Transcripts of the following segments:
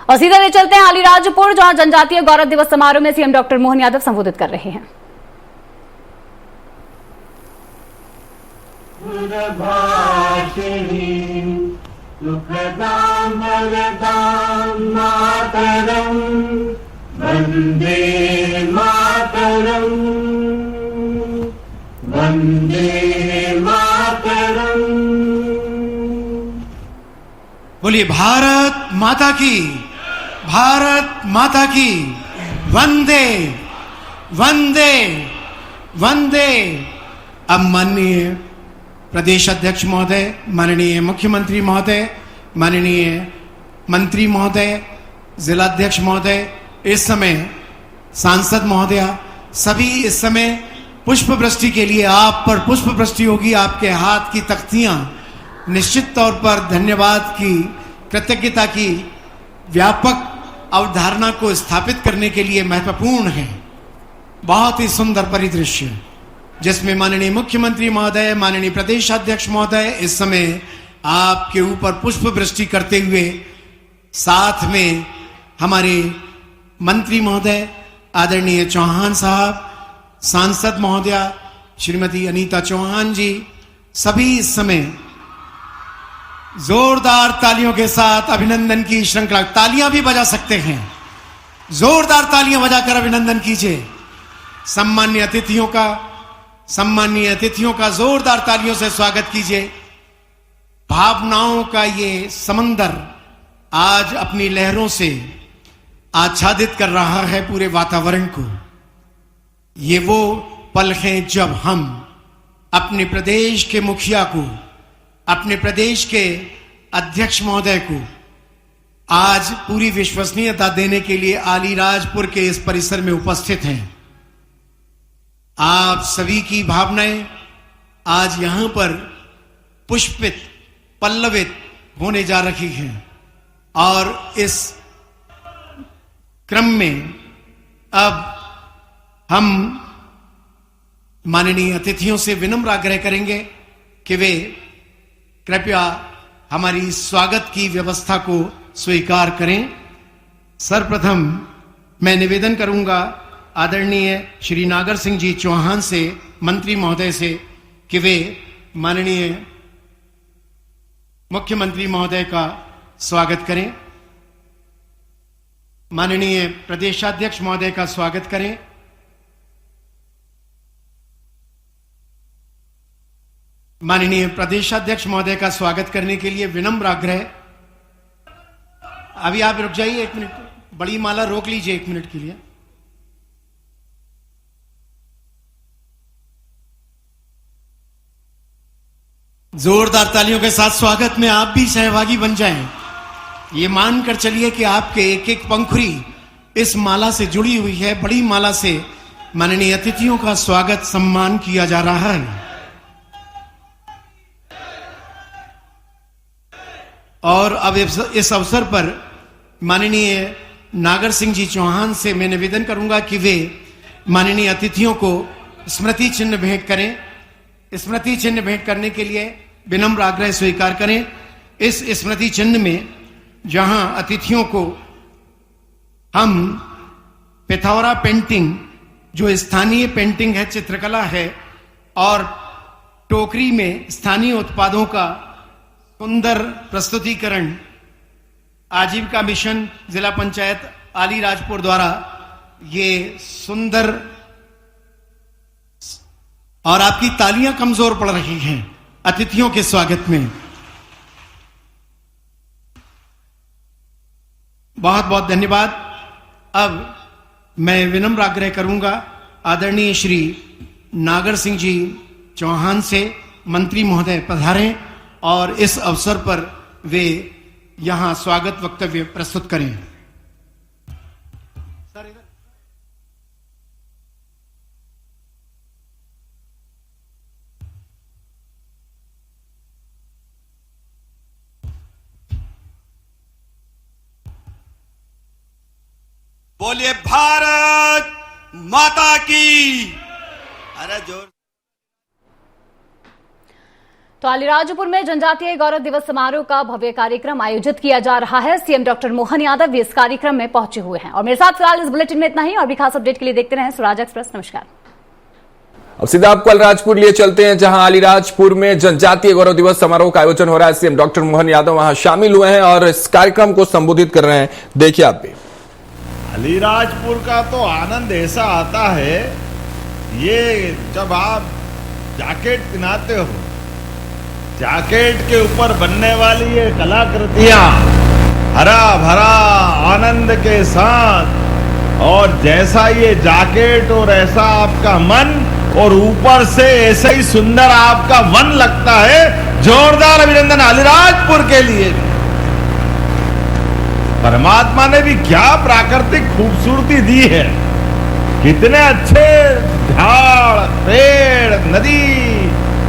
और सीधे ले चलते हैं अलीराजपुर, जहां जनजातीय गौरव दिवस समारोह में सीएम डॉक्टर मोहन यादव संबोधित कर रहे हैं। वंदे मातरम, वंदे मातरम। बोलिए भारत माता की, भारत माता की, वंदे वंदे वंदे। अब माननीय प्रदेश अध्यक्ष महोदय, माननीय मुख्यमंत्री महोदय, माननीय मंत्री महोदय, जिलाध्यक्ष महोदय, इस समय सांसद महोदया, सभी इस समय पुष्प वृष्टि के लिए आप पर पुष्प वृष्टि होगी। आपके हाथ की तख्तियां निश्चित तौर पर धन्यवाद की, कृतज्ञता की व्यापक अवधारणा को स्थापित करने के लिए महत्वपूर्ण है। बहुत ही सुंदर परिदृश्य जिसमें माननीय मुख्यमंत्री महोदय, माननीय प्रदेशाध्यक्ष महोदय इस समय आपके ऊपर पुष्प वृष्टि करते हुए, साथ में हमारे मंत्री महोदय आदरणीय चौहान साहब, सांसद महोदया श्रीमती अनीता चौहान जी, सभी इस समय जोरदार तालियों के साथ अभिनंदन की श्रृंखला, तालियां भी बजा सकते हैं, जोरदार तालियां बजाकर अभिनंदन कीजिए। सम्माननीय अतिथियों का जोरदार तालियों से स्वागत कीजिए। भावनाओं का ये समंदर आज अपनी लहरों से आच्छादित कर रहा है पूरे वातावरण को। ये वो पल हैं जब हम अपने प्रदेश के मुखिया को, अपने प्रदेश के अध्यक्ष महोदय को आज पूरी विश्वसनीयता देने के लिए अलीराजपुर के इस परिसर में उपस्थित हैं। आप सभी की भावनाएं आज यहां पर पुष्पित, पल्लवित होने जा रही हैं और इस क्रम में अब हम माननीय अतिथियों से विनम्र आग्रह करेंगे कि वे कृपया हमारी स्वागत की व्यवस्था को स्वीकार करें। सर्वप्रथम मैं निवेदन करूंगा आदरणीय श्री नागर सिंह जी चौहान से, मंत्री महोदय से, कि वे माननीय मुख्यमंत्री महोदय का स्वागत करें, माननीय प्रदेशाध्यक्ष महोदय का स्वागत करें, माननीय प्रदेशाध्यक्ष महोदय का स्वागत करने के लिए विनम्र आग्रह। अभी आप रुक जाइए एक मिनट, बड़ी माला रोक लीजिए एक मिनट के लिए। जोरदार तालियों के साथ स्वागत में आप भी सहभागी बन जाएं। ये मानकर चलिए कि आपके एक एक पंखुड़ी इस माला से जुड़ी हुई है। बड़ी माला से माननीय अतिथियों का स्वागत, सम्मान किया जा रहा है। और अब इस अवसर पर माननीय नागर सिंह जी चौहान से मैं निवेदन करूंगा कि वे माननीय अतिथियों को स्मृति चिन्ह भेंट करें। स्मृति चिन्ह भेंट करने के लिए विनम्र आग्रह स्वीकार करें। इस स्मृति चिन्ह में जहां अतिथियों को हम पिथौरा पेंटिंग, जो स्थानीय पेंटिंग है, चित्रकला है, और टोकरी में स्थानीय उत्पादों का सुंदर प्रस्तुतिकरण आजीविका मिशन जिला पंचायत अलीराजपुर द्वारा ये सुंदर, और आपकी तालियां कमजोर पड़ रही हैं अतिथियों के स्वागत में। बहुत बहुत धन्यवाद। अब मैं विनम्र आग्रह करूंगा आदरणीय श्री नागर सिंह जी चौहान से, मंत्री महोदय पधारें और इस अवसर पर वे यहां स्वागत वक्तव्य प्रस्तुत करें। बोलिए भारत माता की। अरे जोर। तो अलीराजपुर में जनजातीय गौरव दिवस समारोह का भव्य कार्यक्रम आयोजित किया जा रहा है। सीएम डॉक्टर मोहन यादव भी इस कार्यक्रम में पहुंचे हुए हैं। और मेरे साथ फिलहाल इस बुलेटिन में इतना ही। और भी खास अपडेट के लिए देखते रहें स्वराज एक्सप्रेस। नमस्कार। अब सीधा आपको अलीराजपुर लिए चलते हैं, जहां अलीराजपुर में जनजातीय गौरव दिवस समारोह का आयोजन हो रहा है। सीएम डॉक्टर मोहन यादव वहां शामिल हुए हैं और इस कार्यक्रम को संबोधित कर रहे हैं। देखिए आप भी। अलीराजपुर का तो आनंद ऐसा आता है, ये जब आप जैकेट पहनाते हो, जैकेट के ऊपर बनने वाली ये कलाकृतियां हरा भरा आनंद के साथ, और जैसा ये जैकेट और ऐसा आपका मन, और ऊपर से ऐसे ही सुंदर आपका वन लगता है। जोरदार अभिनंदन अलीराजपुर के लिए। परमात्मा ने भी क्या प्राकृतिक खूबसूरती दी है, कितने अच्छे झाड़, पेड़, नदी,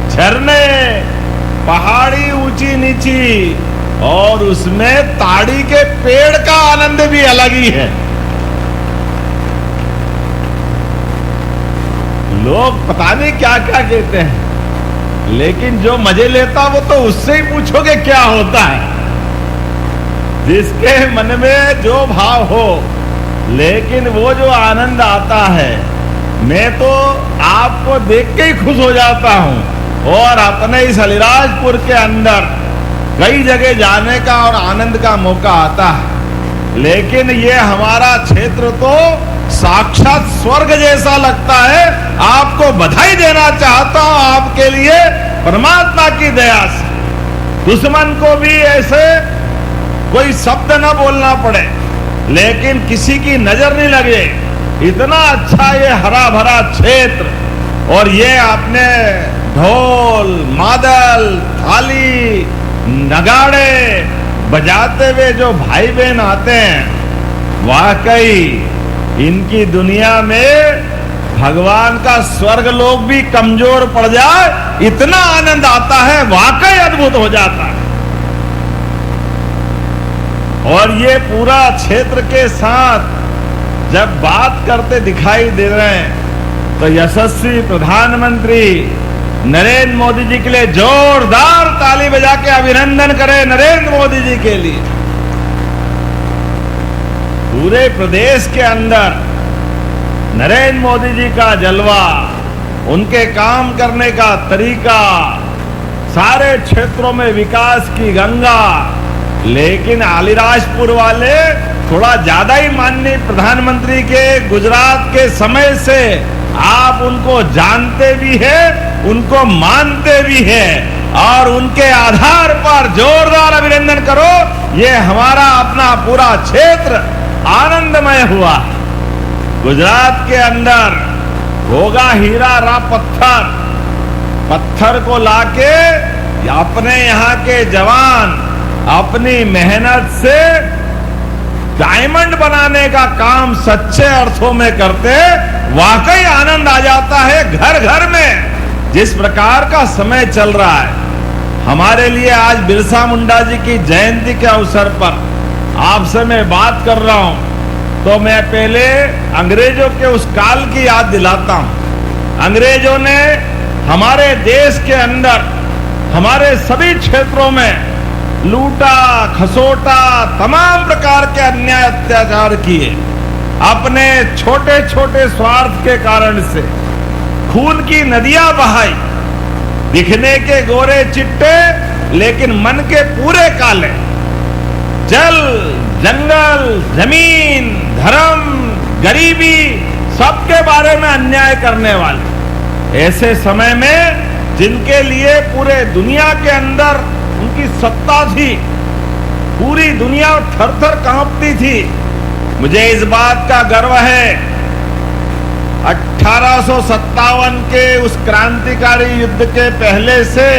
झरने, पहाड़ी ऊंची नीची, और उसमें ताड़ी के पेड़ का आनंद भी अलग ही है। लोग पता नहीं क्या क्या कहते हैं, लेकिन जो मजे लेता वो तो उससे ही पूछोगे क्या होता है। जिसके मन में जो भाव हो, लेकिन वो जो आनंद आता है, मैं तो आपको देख के ही खुश हो जाता हूं। और अपने इस अलीराजपुर के अंदर कई जगह जाने का और आनंद का मौका आता है, लेकिन ये हमारा क्षेत्र तो साक्षात स्वर्ग जैसा लगता है। आपको बधाई देना चाहता हूं आपके लिए, परमात्मा की दया से। दुश्मन को भी ऐसे कोई शब्द न बोलना पड़े, लेकिन किसी की नजर नहीं लगे। इतना अच्छा ये हरा भरा क्षेत्र, और ये आपने ढोल, मादल, थाली, नगाड़े बजाते हुए जो भाई बहन आते हैं, वाकई इनकी दुनिया में भगवान का स्वर्ग लोग भी कमजोर पड़ जाए, इतना आनंद आता है, वाकई अद्भुत हो जाता है। और ये पूरा क्षेत्र के साथ जब बात करते दिखाई दे रहे हैं, तो यशस्वी प्रधानमंत्री नरेंद्र मोदी जी के लिए जोरदार ताली बजा के अभिनंदन करें। नरेंद्र मोदी जी के लिए पूरे प्रदेश के अंदर नरेंद्र मोदी जी का जलवा, उनके काम करने का तरीका, सारे क्षेत्रों में विकास की गंगा। लेकिन अलीराजपुर वाले थोड़ा ज्यादा ही माननीय प्रधानमंत्री के गुजरात के समय से आप उनको जानते भी हैं, उनको मानते भी हैं, और उनके आधार पर जोरदार अभिनंदन करो। ये हमारा अपना पूरा क्षेत्र आनंदमय हुआ। गुजरात के अंदर होगा हीरा रा पत्थर, पत्थर को लाके अपने यहाँ के जवान अपनी मेहनत से डायमंड बनाने का काम सच्चे अर्थों में करते। वाकई आनंद आ जाता है घर घर में। जिस प्रकार का समय चल रहा है, हमारे लिए आज बिरसा मुंडा जी की जयंती के अवसर पर आपसे मैं बात कर रहा हूं, तो मैं पहले अंग्रेजों के उस काल की याद दिलाता हूं। अंग्रेजों ने हमारे देश के अंदर हमारे सभी क्षेत्रों में लूटा, खसोटा, तमाम प्रकार के अन्याय अत्याचार किए। अपने छोटे छोटे स्वार्थ के कारण से खून की नदियां बहाई। दिखने के गोरे चिट्टे, लेकिन मन के पूरे काले। जल, जंगल, जमीन, धर्म, गरीबी, सबके बारे में अन्याय करने वाले। ऐसे समय में जिनके लिए पूरे दुनिया के अंदर उनकी सत्ता थी, पूरी दुनिया थर थर कांपती थी। मुझे इस बात का गर्व है, 1857 के उस क्रांतिकारी युद्ध के पहले से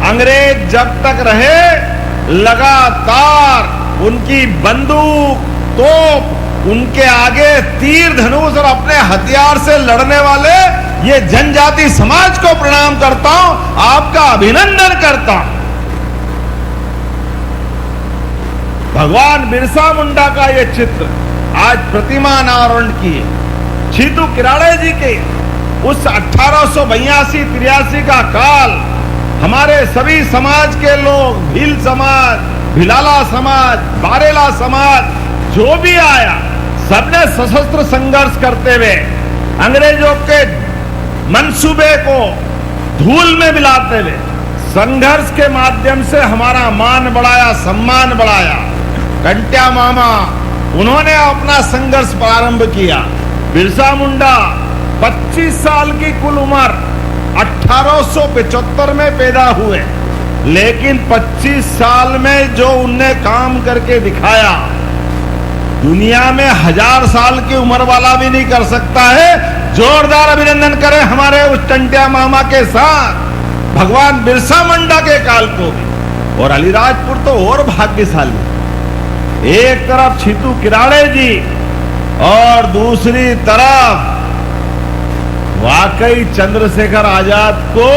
अंग्रेज जब तक रहे, लगातार उनकी बंदूक, तोप, उनके आगे तीर धनुष और अपने हथियार से लड़ने वाले ये जनजाति समाज को प्रणाम करता हूं, आपका अभिनंदन करता हूं। भगवान बिरसा मुंडा का ये चित्र आज प्रतिमा अनावरण की है। छीतू किराड़े जी के उस 1882-83 का काल, हमारे सभी समाज के लोग, भील समाज, भिलाला समाज, बारेला समाज, जो भी आया, सबने सशस्त्र संघर्ष करते हुए अंग्रेजों के मंसूबे को धूल में मिलाते हुए संघर्ष के माध्यम से हमारा मान बढ़ाया, सम्मान बढ़ाया। कंट्या मामा, उन्होंने अपना संघर्ष प्रारंभ किया। बिरसा मुंडा 25 साल की कुल उम्र, 1875 में पैदा हुए, लेकिन 25 साल में जो उनने काम करके दिखाया, दुनिया में 1000 साल की उम्र वाला भी नहीं कर सकता है। जोरदार अभिनंदन करें हमारे उस टंट्या मामा के साथ, भगवान बिरसा मुंडा के काल को भी। और अलीराजपुर तो और भाग्यशाली, एक तरफ छितू किराड़े जी और दूसरी तरफ वाकई चंद्रशेखर आजाद को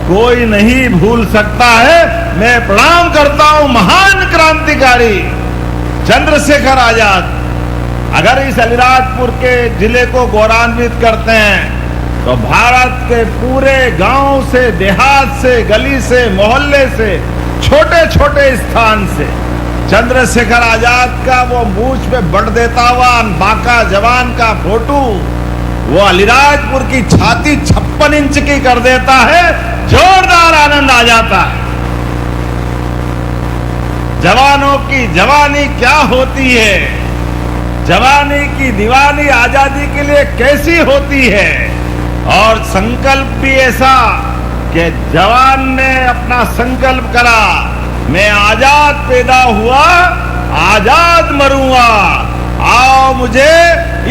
कोई नहीं भूल सकता है। मैं प्रणाम करता हूं महान क्रांतिकारी चंद्रशेखर आजाद। अगर इस अलीराजपुर के जिले को गौरवान्वित करते हैं तो भारत के पूरे गांव से, देहात से, गली से, मोहल्ले से, छोटे छोटे स्थान से चंद्रशेखर आजाद का वो मूंछ पे बट देता हुआ बांका जवान का फोटो वो अलीराजपुर की छाती 56 इंच की कर देता है। जोरदार आनंद आ जाता है। जवानों की जवानी क्या होती है, जवानी की दीवानी आजादी के लिए कैसी होती है, और संकल्प भी ऐसा कि जवान ने अपना संकल्प करा, मैं आजाद पैदा हुआ, आजाद मरूंगा, आओ मुझे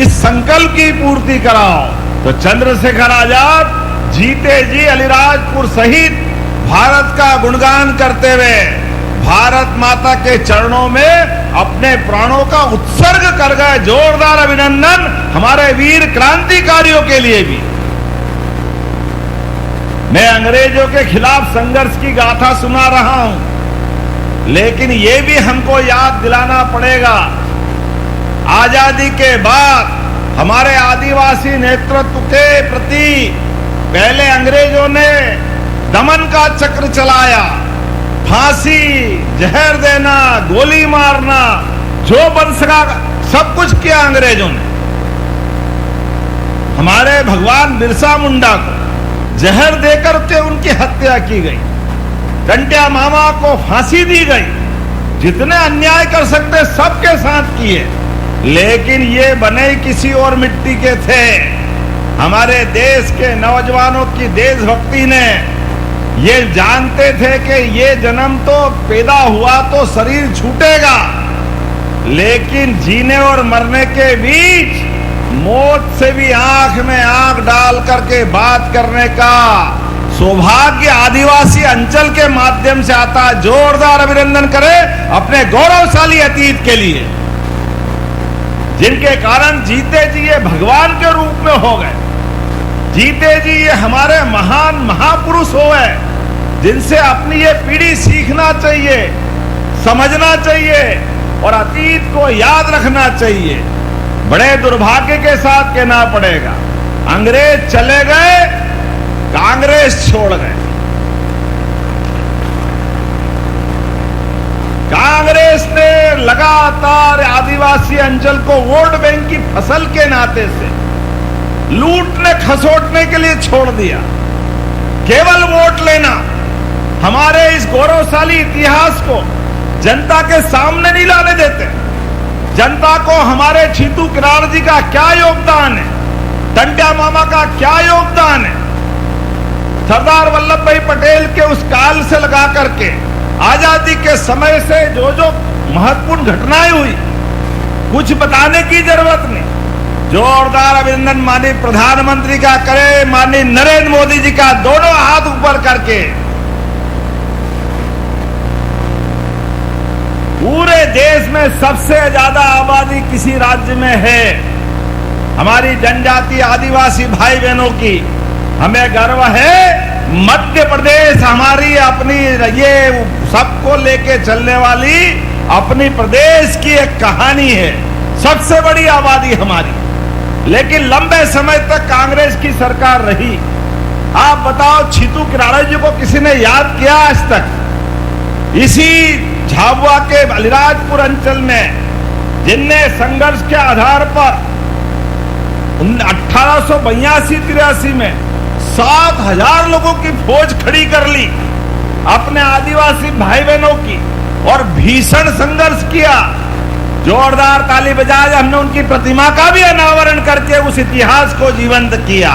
इस संकल्प की पूर्ति कराओ। तो चंद्रशेखर आजाद जीते जी अलीराजपुर सहित भारत का गुणगान करते हुए भारत माता के चरणों में अपने प्राणों का उत्सर्ग कर गए। जोरदार अभिनंदन हमारे वीर क्रांतिकारियों के लिए भी। मैं अंग्रेजों के खिलाफ संघर्ष की गाथा सुना रहा हूं, लेकिन यह भी हमको याद दिलाना पड़ेगा, आजादी के बाद हमारे आदिवासी नेतृत्व के प्रति पहले अंग्रेजों ने दमन का चक्र चलाया, फांसी, जहर देना, गोली मारना, जो बन सका सब कुछ किया अंग्रेजों ने। हमारे भगवान बिरसा मुंडा को जहर देकर के उनकी हत्या की गई, टंट्या मामा को फांसी दी गई, जितने अन्याय कर सकते सबके साथ किए, लेकिन ये बने किसी और मिट्टी के थे। हमारे देश के नौजवानों की देशभक्ति ने ये जानते थे कि ये जन्म तो पैदा हुआ तो शरीर छूटेगा, लेकिन जीने और मरने के बीच मौत से भी आंख में आंख डाल करके बात करने का सौभाग्य आदिवासी अंचल के माध्यम से आता। जोरदार अभिनंदन करें अपने गौरवशाली अतीत के लिए, जिनके कारण जीते जी ये भगवान के रूप में हो गए, जीते जी ये हमारे महान महापुरुष हो गए, जिनसे अपनी ये पीढ़ी सीखना चाहिए, समझना चाहिए और अतीत को याद रखना चाहिए। बड़े दुर्भाग्य के साथ कहना पड़ेगा, अंग्रेज चले गए, कांग्रेस छोड़ गए। कांग्रेस ने लगातार आदिवासी अंचल को वोट बैंक की फसल के नाते से लूटने खसोटने के लिए छोड़ दिया। केवल वोट लेना, हमारे इस गौरवशाली इतिहास को जनता के सामने नहीं लाने देते। जनता को हमारे छितू किराड़ जी का क्या योगदान है, टंट्या मामा का क्या योगदान है, सरदार वल्लभ भाई पटेल के उस काल से लगा करके आजादी के समय से जो जो महत्वपूर्ण घटनाएं हुई, कुछ बताने की जरूरत नहीं। जोरदार अभिनंदन माननीय प्रधानमंत्री का करे, माननीय नरेंद्र मोदी जी का दोनों हाथ ऊपर करके। पूरे देश में सबसे ज्यादा आबादी किसी राज्य में है, हमारी जनजाति आदिवासी भाई बहनों की। हमें गर्व है मध्य प्रदेश हमारी अपनी ये सबको लेके चलने वाली अपनी प्रदेश की एक कहानी है, सबसे बड़ी आबादी हमारी। लेकिन लंबे समय तक कांग्रेस की सरकार रही। आप बताओ, छीतू किराड़ा जी को किसी ने याद किया आज तक? इसी झाबुआ के अलीराजपुर अंचल में जिनने संघर्ष के आधार पर 1882-83 में 7,000 लोगों की फौज खड़ी कर ली अपने आदिवासी भाई बहनों की और भीषण संघर्ष किया। जोरदार ताली बजाए, हमने उनकी प्रतिमा का भी अनावरण करके उस इतिहास को जीवंत किया।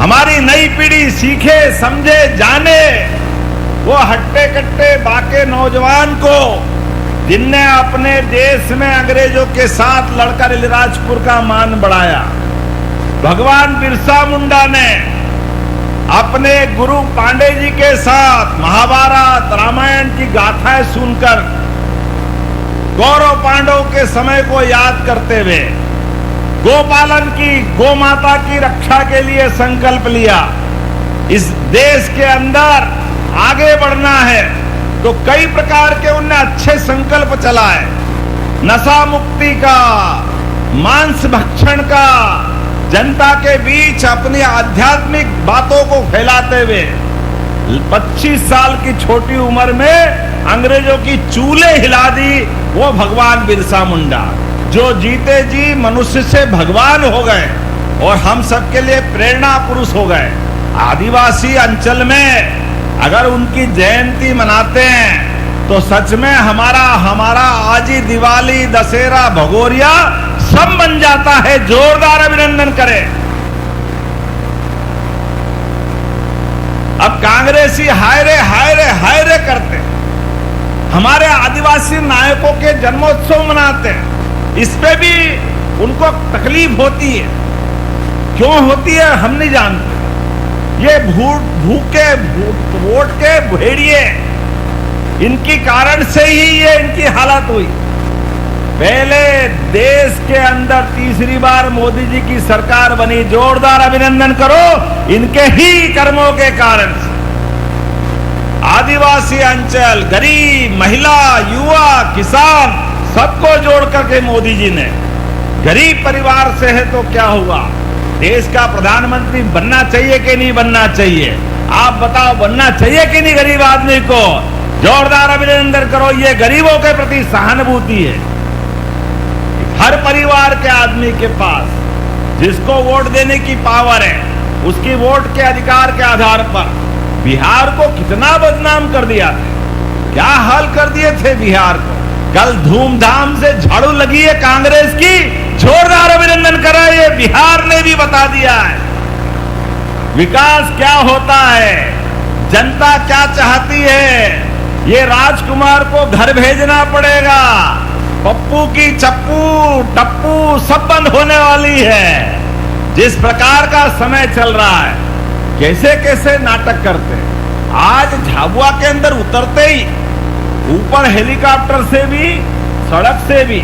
हमारी नई पीढ़ी सीखे, समझे, जाने वो हट्टे कट्टे बाके नौजवान को जिनने अपने देश में अंग्रेजों के साथ लड़कर अलीराजपुर का मान बढ़ाया। भगवान बिरसा मुंडा ने अपने गुरु पांडे जी के साथ महाभारत रामायण की गाथाएं सुनकर कौरव पांडव के समय को याद करते हुए गोपालन की, गौ माता की रक्षा के लिए संकल्प लिया। इस देश के अंदर आगे बढ़ना है तो कई प्रकार के उनने अच्छे संकल्प चलाए। नशा मुक्ति का, मांस भक्षण का, जनता के बीच अपनी आध्यात्मिक बातों को फैलाते हुए 25 साल की छोटी उम्र में अंग्रेजों की चूल्हे हिला दी वो भगवान बिरसा मुंडा, जो जीते जी मनुष्य से भगवान हो गए और हम सबके लिए प्रेरणा पुरुष हो गए। आदिवासी अंचल में अगर उनकी जयंती मनाते हैं तो सच में हमारा आज ही दिवाली, दशहरा, भगोरिया सब बन जाता है। जोरदार अभिनंदन करें। अब कांग्रेसी हाय रे करते, हमारे आदिवासी नायकों के जन्मोत्सव मनाते हैं, इस पे भी उनको तकलीफ होती है। क्यों होती है हम नहीं जानते। ये भूखे वोट के भेड़िए, इनकी कारण से ही ये इनकी हालत हुई। पहले देश के अंदर तीसरी बार मोदी जी की सरकार बनी, जोरदार अभिनंदन करो इनके ही कर्मों के कारण से। आदिवासी अंचल, गरीब, महिला, युवा, किसान सबको जोड़ करके मोदी जी ने, गरीब परिवार से है तो क्या हुआ, देश का प्रधानमंत्री बनना चाहिए कि नहीं बनना चाहिए? आप बताओ, बनना चाहिए कि नहीं गरीब आदमी को? जोरदार अभिनंदन करो। ये गरीबों के प्रति सहानुभूति है। हर परिवार के आदमी के पास जिसको वोट देने की पावर है, उसकी वोट के अधिकार के आधार पर बिहार को कितना बदनाम कर दिया था, क्या हाल कर दिए थे बिहार को। कल धूमधाम से झाड़ू लगी है कांग्रेस की, जोरदार अभिनंदन करा। ये बिहार ने भी बता दिया है विकास क्या होता है, जनता क्या चाहती है। ये राजकुमार को घर भेजना पड़ेगा, पप्पू की चप्पू टप्पू सब बंद होने वाली है। जिस प्रकार का समय चल रहा है, कैसे कैसे नाटक करते हैं। आज झाबुआ के अंदर उतरते ही ऊपर हेलीकॉप्टर से भी, सड़क से भी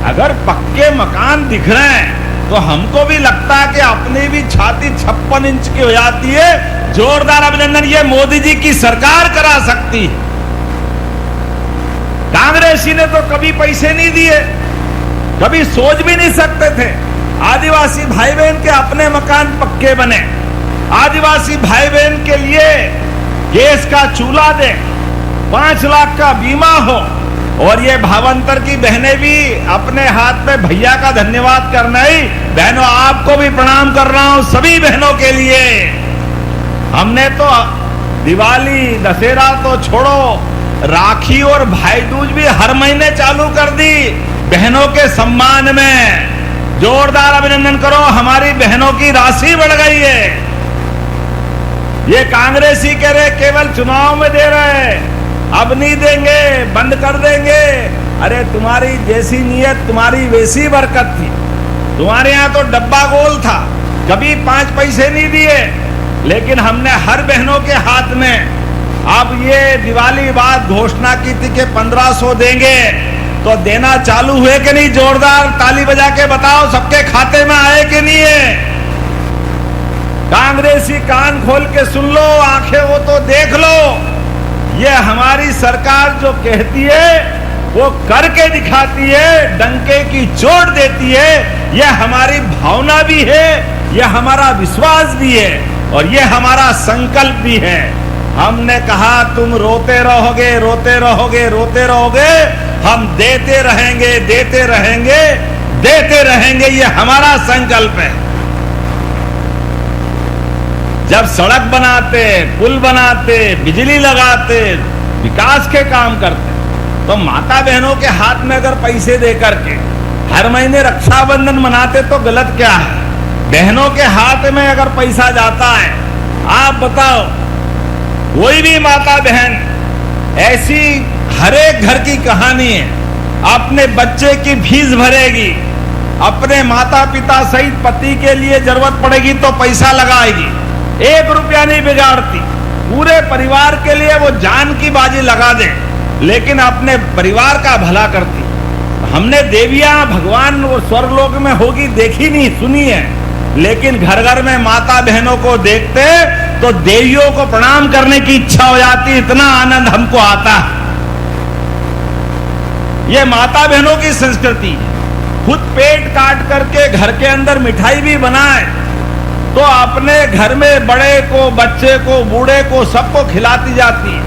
अगर पक्के मकान दिख रहे हैं तो हमको भी लगता है कि अपनी भी छाती 56 इंच की हो जाती है। जोरदार अभिनंदन, ये मोदी जी की सरकार करा सकती है। कांग्रेसी ने तो कभी पैसे नहीं दिए, कभी सोच भी नहीं सकते थे आदिवासी भाई बहन के अपने मकान पक्के बने, आदिवासी भाई बहन के लिए गैस का चूल्हा दे, 5 लाख का बीमा हो। और ये भावांतर की बहनें भी अपने हाथ में भैया का धन्यवाद करना ही। बहनों, आपको भी प्रणाम कर रहा हूं, सभी बहनों के लिए। हमने तो दिवाली, दशहरा तो छोड़ो, राखी और भाई दूज भी हर महीने चालू कर दी बहनों के सम्मान में। जोरदार अभिनंदन करो, हमारी बहनों की राशि बढ़ गई है। ये कांग्रेसी कह रहे केवल चुनाव में दे रहे, अब नहीं देंगे, बंद कर देंगे। अरे तुम्हारी जैसी नीयत तुम्हारी वैसी बरकत थी। तुम्हारे यहां तो डब्बा गोल था, कभी 5 पैसे नहीं दिए, लेकिन हमने हर बहनों के हाथ में अब ये दिवाली बाद घोषणा की थी कि 1500 देंगे, तो देना चालू हुए कि नहीं? जोरदार ताली बजा के बताओ, सबके खाते में आए कि नहीं है? कांग्रेसी कान खोल के सुन लो, आंखें हो तो देख लो। ये हमारी सरकार जो कहती है वो करके दिखाती है, डंके की चोट देती है। यह हमारी भावना भी है, यह हमारा विश्वास भी है और यह हमारा संकल्प भी है। हमने कहा तुम रोते रहोगे, रोते रहोगे, रोते रहोगे, हम देते रहेंगे, देते रहेंगे, देते रहेंगे, यह हमारा संकल्प है। जब सड़क बनाते, पुल बनाते, बिजली लगाते, विकास के काम करते, तो माता बहनों के हाथ में अगर पैसे दे करके हर महीने रक्षाबंधन मनाते तो गलत क्या है? बहनों के हाथ में अगर पैसा जाता है, आप बताओ, कोई भी माता बहन, ऐसी हर एक घर की कहानी है, अपने बच्चे की फीस भरेगी, अपने माता पिता सहित पति के लिए जरूरत पड़ेगी तो पैसा लगाएगी, 1 रुपया नहीं बिगाड़ती, पूरे परिवार के लिए वो जान की बाजी लगा दे, लेकिन अपने परिवार का भला करती। हमने देवियां भगवान और स्वर्गलोक में होगी देखी नहीं, सुनी है, लेकिन घर घर में माता बहनों को देखते तो देवियों को प्रणाम करने की इच्छा हो जाती, इतना आनंद हमको आता है। ये माता बहनों की संस्कृति है। खुद पेट काट करके घर के अंदर मिठाई भी बनाए तो अपने घर में बड़े को, बच्चे को, बूढ़े को, सबको खिलाती जाती है।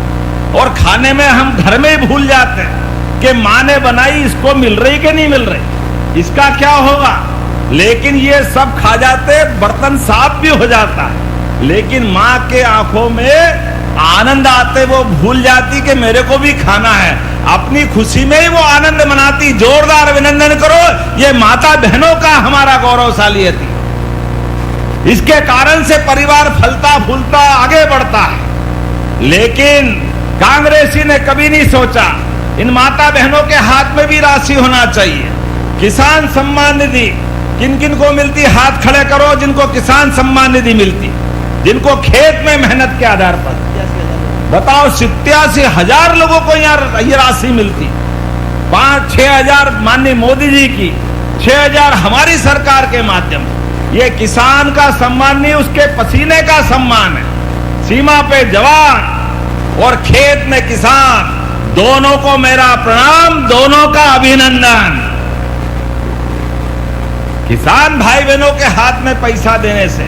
और खाने में हम घर में ही भूल जाते हैं कि माँ ने बनाई, इसको मिल रही कि नहीं मिल रही, इसका क्या होगा। लेकिन ये सब खा जाते, बर्तन साफ भी हो जाता है, लेकिन माँ के आंखों में आनंद आते, वो भूल जाती कि मेरे को भी खाना है। अपनी खुशी में ही वो आनंद मनाती। जोरदार अभिनंदन करो, ये माता बहनों का हमारा गौरवशाली है। इसके कारण से परिवार फलता फूलता आगे बढ़ता है। लेकिन कांग्रेसी ने कभी नहीं सोचा इन माता बहनों के हाथ में भी राशि होना चाहिए। किसान सम्मान निधि किन किन को मिलती, हाथ खड़े करो जिनको किसान सम्मान निधि मिलती, जिनको खेत में मेहनत के आधार पर। बताओ, 87,000 लोगों को यहाँ ये राशि मिलती। 5-6 हजार माननीय मोदी जी की, 6 हजार हमारी सरकार के माध्यम से। ये किसान का सम्मान नहीं, उसके पसीने का सम्मान है। सीमा पे जवान और खेत में किसान, दोनों को मेरा प्रणाम, दोनों का अभिनंदन। किसान भाई बहनों के हाथ में पैसा देने से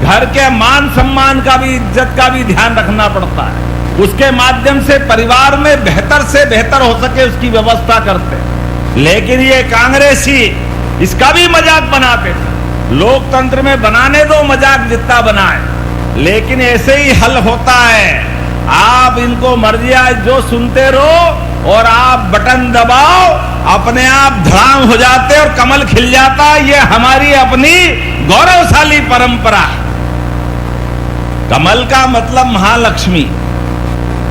घर के मान सम्मान का भी, इज्जत का भी ध्यान रखना पड़ता है। उसके माध्यम से परिवार में बेहतर से बेहतर हो सके उसकी व्यवस्था करते। लेकिन ये कांग्रेसी इसका भी मजाक बनाते थे। लोकतंत्र में बनाने दो मजाक जितना बनाए, लेकिन ऐसे ही हल होता है। आप इनको मर्जी आज जो सुनते रहो और आप बटन दबाओ, अपने आप धड़ाम हो जाते और कमल खिल जाता। ये हमारी अपनी गौरवशाली परंपरा है। कमल का मतलब महालक्ष्मी,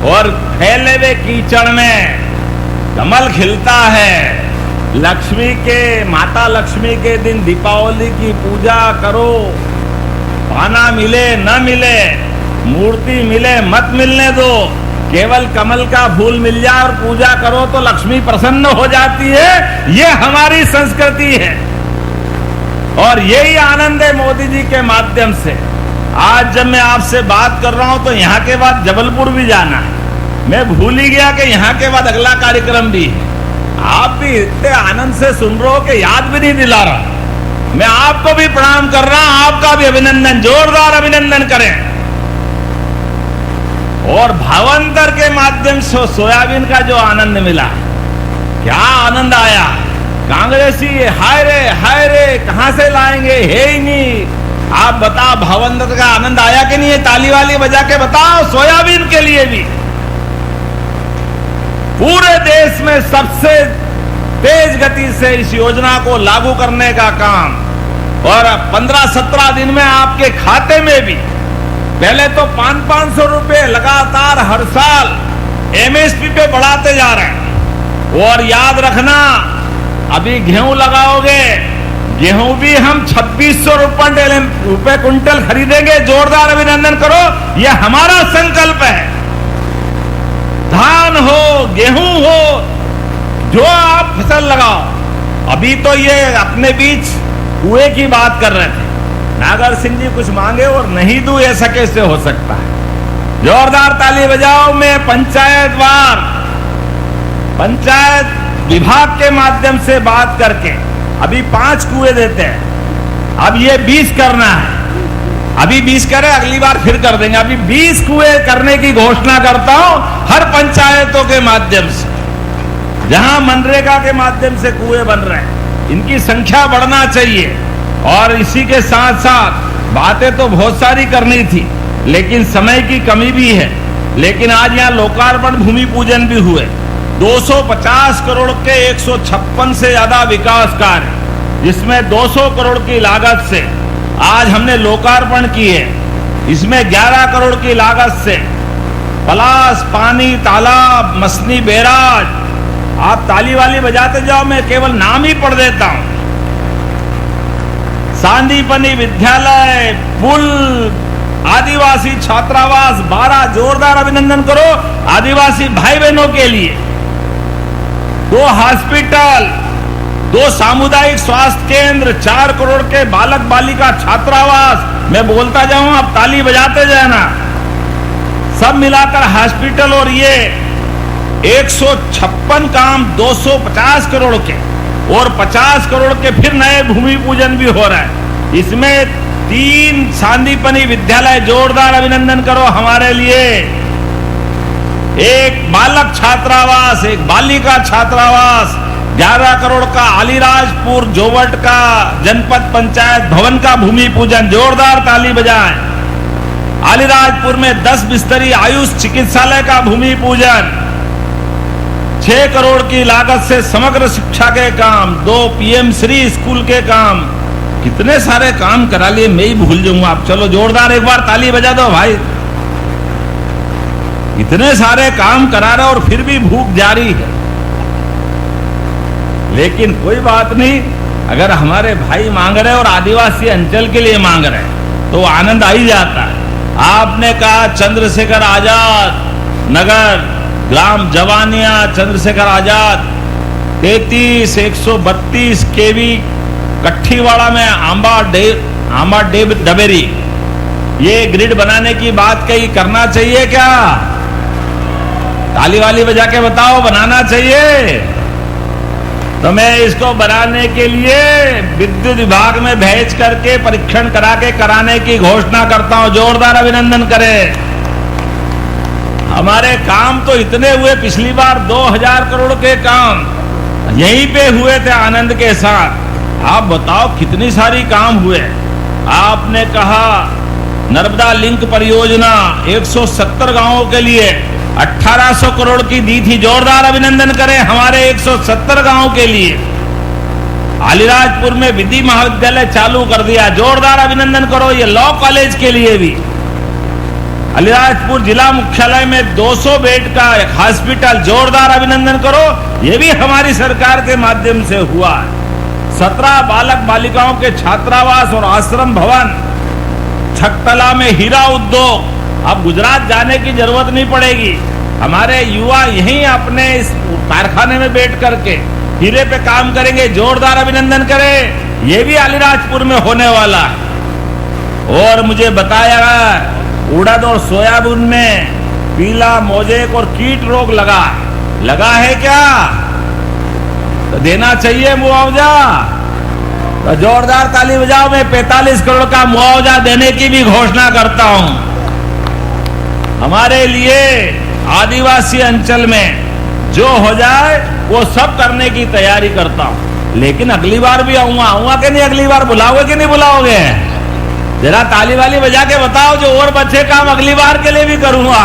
और फैले हुए कीचड़ में कमल खिलता है। लक्ष्मी के, माता लक्ष्मी के दिन दीपावली की पूजा करो। पाना मिले न मिले, मूर्ति मिले मत मिलने दो, केवल कमल का फूल मिल जाए और पूजा करो तो लक्ष्मी प्रसन्न हो जाती है। ये हमारी संस्कृति है और यही आनंद है मोदी जी के माध्यम से। आज जब मैं आपसे बात कर रहा हूं तो यहाँ के बाद जबलपुर भी जाना है। मैं भूल ही गया कि यहाँ के बाद अगला कार्यक्रम भी है। आप भी इतने आनंद से सुन रहे हो कि याद भी नहीं दिला रहा। मैं आपको भी प्रणाम कर रहा हूं, आपका भी अभिनंदन, जोरदार अभिनंदन करें। और भावांतर के माध्यम से सोयाबीन का जो आनंद मिला, क्या आनंद आया। कांग्रेसी हाय रे कहां से लाएंगे, है ही नहीं। आप बताओ, भावांतर का आनंद आया कि नहीं है? ताली वाली बजा के बताओ। सोयाबीन के लिए भी पूरे देश में सबसे तेज गति से इस योजना को लागू करने का काम, और 15-17 दिन में आपके खाते में भी। पहले तो 500-500 रुपए लगातार हर साल एमएसपी पे बढ़ाते जा रहे हैं। और याद रखना, अभी गेहूं लगाओगे, गेहूं भी हम 2600 रुपए क्विंटल खरीदेंगे। जोरदार अभिनंदन करो, यह हमारा संकल्प है। धान हो, गेहूं हो, जो आप फसल लगाओ। अभी तो ये अपने बीच कुएं की बात कर रहे थे, नागर सिंह जी कुछ मांगे और नहीं दूं, ऐसा कैसे हो सकता है। जोरदार ताली बजाओ। मैं पंचायतवार पंचायत विभाग के माध्यम से बात करके अभी 5 कुएं देते हैं, अब ये 20 करना है। अभी 20 करें, अगली बार फिर कर देंगे। अभी 20 कुएं करने की घोषणा करता हूं हर पंचायतों के माध्यम से, जहां मनरेगा के माध्यम से कुएं बन रहे हैं। इनकी संख्या बढ़ना चाहिए। और इसी के साथ साथ बातें तो बहुत सारी करनी थी, लेकिन समय की कमी भी है। लेकिन आज यहां लोकार्पण भूमि पूजन भी हुए। 250 करोड़ के 156 से ज्यादा विकास कार्य, जिसमें 200 करोड़ की लागत से आज हमने लोकार्पण किए। इसमें 11 करोड़ की लागत से पलास, पानी, तालाब, मसनी बैराज, आप ताली वाली बजाते जाओ, मैं केवल नाम ही पढ़ देता हूं। सांदीपनी विद्यालय, पुल, आदिवासी छात्रावास, 12 जोरदार अभिनंदन करो आदिवासी भाई बहनों के लिए। 2 हॉस्पिटल, 2 सामुदायिक स्वास्थ्य केंद्र, 4 करोड़ के बालक बालिका छात्रावास, मैं बोलता जाऊं, आप ताली बजाते जाना। सब मिलाकर हॉस्पिटल और ये 156 काम 250 करोड़ के और 50 करोड़ के फिर नए भूमि पूजन भी हो रहा है। इसमें 3 सांदीपनी विद्यालय, जोरदार अभिनंदन करो हमारे लिए। 1 बालक छात्रावास, 1 बालिका छात्रावास, 11 करोड़ का अलीराजपुर जोवट का जनपद पंचायत भवन का भूमि पूजन, जोरदार ताली बजाएं। अलीराजपुर में 10 बिस्तरी आयुष चिकित्सालय का भूमि पूजन। 6 करोड़ की लागत से समग्र शिक्षा के काम, 2 पीएम श्री स्कूल के काम, कितने सारे काम करा लिए, मैं ही भूल जाऊंगा। आप चलो जोरदार एक बार ताली बजा दो भाई। इतने सारे काम करा रहे और फिर भी भूख जारी है। लेकिन कोई बात नहीं, अगर हमारे भाई मांग रहे और आदिवासी अंचल के लिए मांग रहे तो आनंद आ ही जाता है। आपने कहा चंद्रशेखर आजाद नगर, ग्राम जवानिया, चंद्रशेखर आजाद 33 132 केवी कट्ठीवाड़ा में आंबा डेब डबेरी, ये ग्रिड बनाने की बात कही, करना चाहिए क्या? ताली वाली बजा के बताओ, बनाना चाहिए? तो मैं इसको बनाने के लिए विद्युत विभाग में भेज करके परीक्षण करा के कराने की घोषणा करता हूं। जोरदार अभिनंदन करें। हमारे काम तो इतने हुए, पिछली बार 2000 करोड़ के काम यहीं पे हुए थे आनंद के साथ। आप बताओ कितनी सारी काम हुए। आपने कहा नर्मदा लिंक परियोजना 170 गांवों के लिए 1800 करोड़ की दी थी, जोरदार अभिनंदन करें हमारे 170 गांवों के लिए। अलीराजपुर में विधि महाविद्यालय चालू कर दिया, जोरदार अभिनंदन करो। ये लॉ कॉलेज के लिए भी अलीराजपुर जिला मुख्यालय में 200 बेड का एक हॉस्पिटल, जोरदार अभिनंदन करो। ये भी हमारी सरकार के माध्यम से हुआ है। 17 बालक बालिकाओं के छात्रावास और आश्रम भवन, छकतला में हीरा उद्योग, अब गुजरात जाने की जरूरत नहीं पड़ेगी। हमारे युवा यहीं अपने इस कारखाने में बैठ करके हीरे पे काम करेंगे, जोरदार अभिनंदन करें। ये भी अलीराजपुर में होने वाला है। और मुझे बताया गया उड़द और सोयाबीन में पीला मोजेक और कीट रोग लगा है क्या? तो देना चाहिए मुआवजा। तो जोरदार ताली बजाओ। मैं 45 करोड़ का मुआवजा देने की भी घोषणा करता हूं। हमारे लिए आदिवासी अंचल में जो हो जाए वो सब करने की तैयारी करता हूं। लेकिन अगली बार भी आऊंगा कि नहीं? अगली बार बुलाओगे कि नहीं बुलाओगे? जरा ताली वाली बजा के बताओ, जो और बच्चे काम अगली बार के लिए भी करूंगा।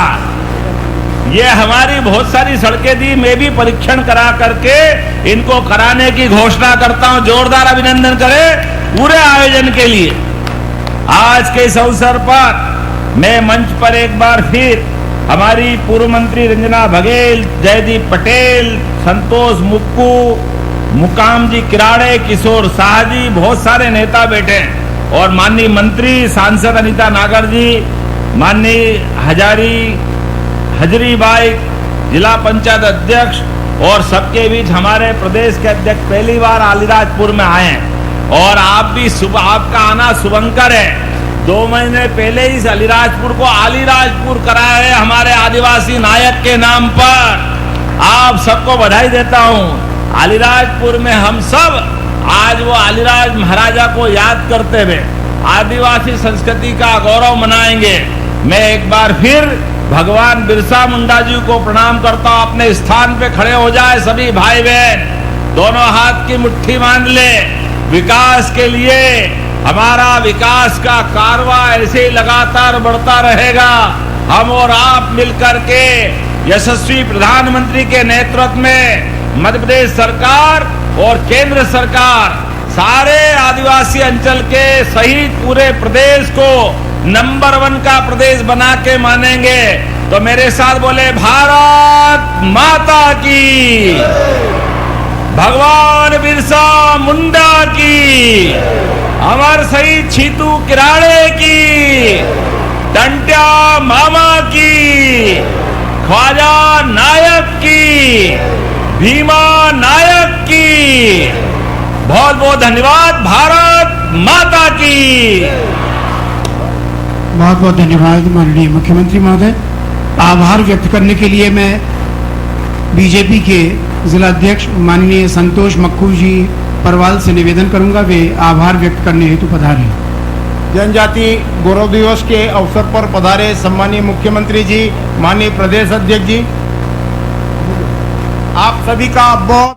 ये हमारी बहुत सारी सड़कें दी, मैं भी परीक्षण करा करके इनको कराने की घोषणा करता हूं। जोरदार अभिनंदन करें पूरे आयोजन के लिए। आज के इस अवसर पर मैं मंच पर एक बार फिर हमारी पूर्व मंत्री रंजना बघेल, जयदीप पटेल, संतोष मुक्कू, मुकाम जी किराड़े, किशोर शाह जी, बहुत सारे नेता बैठे हैं, और माननीय मंत्री सांसद अनीता नागर जी, माननीय हजरी बाई, जिला पंचायत अध्यक्ष, और सबके बीच हमारे प्रदेश के अध्यक्ष पहली बार अलीराजपुर में आए हैं। और आप भी आपका आना शुभंकर है। 2 महीने पहले इस अलीराजपुर को अलीराजपुर कराया है हमारे आदिवासी नायक के नाम पर। आप सबको बधाई देता हूं। अलीराजपुर में हम सब आज वो अलीराज महाराजा को याद करते हुए आदिवासी संस्कृति का गौरव मनाएंगे। मैं एक बार फिर भगवान बिरसा मुंडा जी को प्रणाम करता हूं। अपने स्थान पे खड़े हो जाए सभी भाई बहन, दोनों हाथ की मुट्ठी बांध ले। विकास के लिए हमारा विकास का कारवा ऐसे ही लगातार बढ़ता रहेगा। हम और आप मिलकर के यशस्वी प्रधानमंत्री के नेतृत्व में मध्य प्रदेश सरकार और केंद्र सरकार सारे आदिवासी अंचल के सहित पूरे प्रदेश को नंबर 1 का प्रदेश बना के मानेंगे। तो मेरे साथ बोले, भारत माता की, भगवान बिरसा मुंडा की, अमर शहीद छीतू किराड़े की, टंट्या मामा की, ख्वाजा नायक की, भीमा नायक की। बहुत बहुत धन्यवाद। भारत माता की। बहुत बहुत धन्यवाद माननीय मुख्यमंत्री महोदय। आभार व्यक्त करने के लिए मैं बीजेपी के जिला अध्यक्ष माननीय संतोष मक्खू जी परवाल से निवेदन करूंगा, वे आभार व्यक्त करने हेतु पधारे। जनजाति गौरव दिवस के अवसर पर पधारे सम्मानीय मुख्यमंत्री जी, माननीय प्रदेश अध्यक्ष जी, आप सभी का बहुत